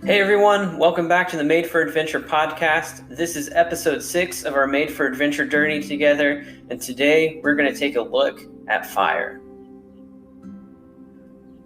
Hey everyone, welcome back to the Made for Adventure podcast. This is episode 6 of our Made for Adventure journey together, and today we're going to take a look at fire.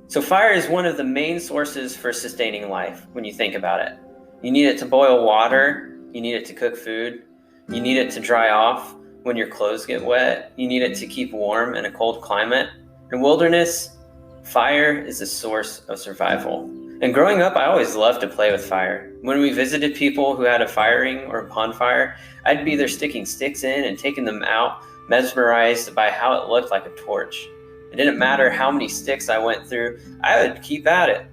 So fire is one of the main sources for sustaining life when you think about it. You need it to boil water, you need it to cook food, you need it to dry off when your clothes get wet, you need it to keep warm in a cold climate. In wilderness, fire is a source of survival. And growing up, I always loved to play with fire. When we visited people who had a fire ring or a bonfire, I'd be there sticking sticks in and taking them out, mesmerized by how it looked like a torch. It didn't matter how many sticks I went through, I would keep at it.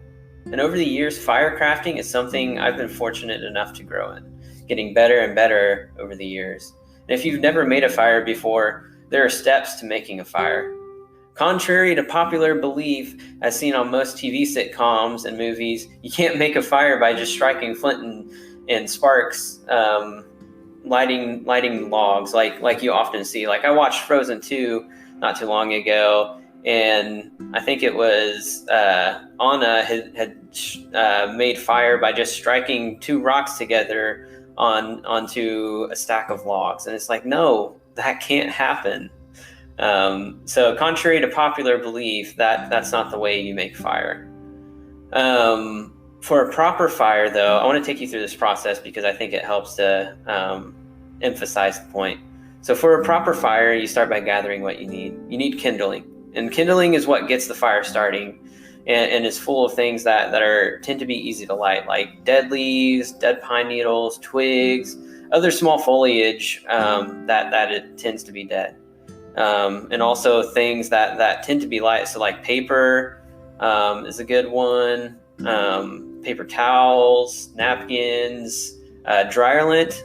And over the years, fire crafting is something I've been fortunate enough to grow in, getting better and better over the years. And if you've never made a fire before, there are steps to making a fire. Contrary to popular belief, as seen on most TV sitcoms and movies, you can't make a fire by just striking flint and sparks, lighting logs like you often see. Like I watched Frozen 2 not too long ago, and I think it was Anna had made fire by just striking 2 rocks together onto a stack of logs. And it's like, no, that can't happen. So contrary to popular belief, that's not the way you make fire. For a proper fire, though, I want to take you through this process because I think it helps to emphasize the point. So for a proper fire, you start by gathering what you need. You need kindling, and kindling is what gets the fire starting, and is full of things that tend to be easy to light, like dead leaves, dead pine needles, twigs, other small foliage that it tends to be dead. And also things that tend to be light. So like paper is a good one, paper towels, napkins, dryer lint,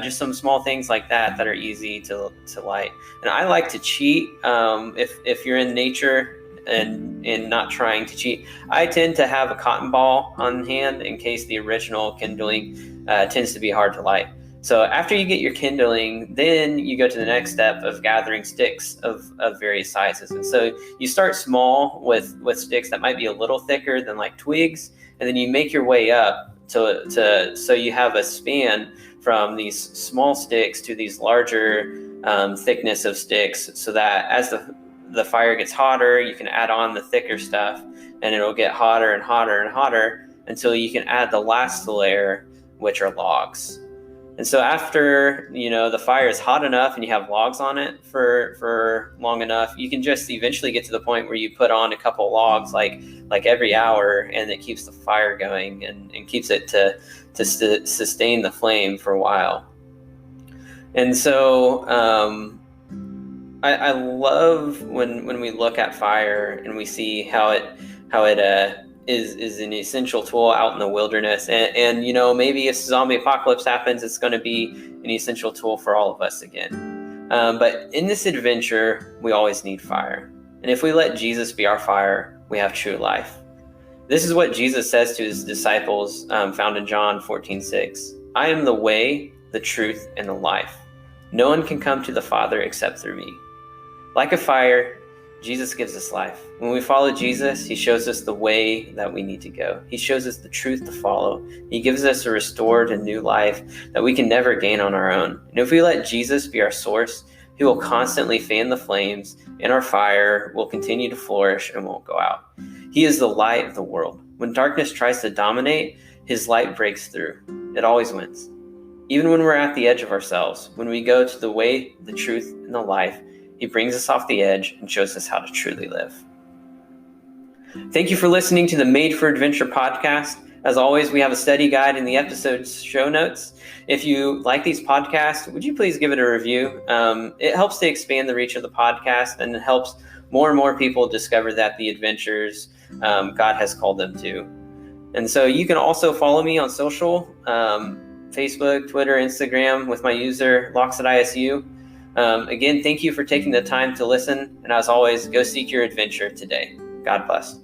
just some small things like that are easy to light. And I like to cheat if you're in nature and not trying to cheat. I tend to have a cotton ball on hand in case the original kindling tends to be hard to light. So after you get your kindling, then you go to the next step of gathering sticks of various sizes. And so you start small with sticks that might be a little thicker than like twigs, and then you make your way up so you have a span from these small sticks to these larger thickness of sticks, so that as the fire gets hotter, you can add on the thicker stuff, and it'll get hotter and hotter and hotter until you can add the last layer, which are logs. And so after, the fire is hot enough and you have logs on it for long enough, you can just eventually get to the point where you put on a couple logs like every hour, and it keeps the fire going and keeps it to sustain the flame for a while. And so I love when we look at fire and we see how it is an essential tool out in the wilderness. And maybe if zombie apocalypse happens, it's going to be an essential tool for all of us again. But in this adventure, we always need fire. And if we let Jesus be our fire, we have true life. This is what Jesus says to his disciples, found in John 14:6. I am the way, the truth, and the life. No one can come to the Father except through me. Like a fire, Jesus gives us life. When we follow Jesus, he shows us the way that we need to go. He shows us the truth to follow. He gives us a restored and new life that we can never gain on our own. And if we let Jesus be our source, he will constantly fan the flames, and our fire will continue to flourish and won't go out. He is the light of the world. When darkness tries to dominate, his light breaks through. It always wins. Even when we're at the edge of ourselves, when we go to the way, the truth, and the life, he brings us off the edge and shows us how to truly live. Thank you for listening to the Made for Adventure podcast. As always, we have a study guide in the episode's show notes. If you like these podcasts, would you please give it a review? It helps to expand the reach of the podcast, and it helps more and more people discover that the adventures God has called them to. And so you can also follow me on social, Facebook, Twitter, Instagram with my user LoxatISU. Again, thank you for taking the time to listen. And as always, go seek your adventure today. God bless.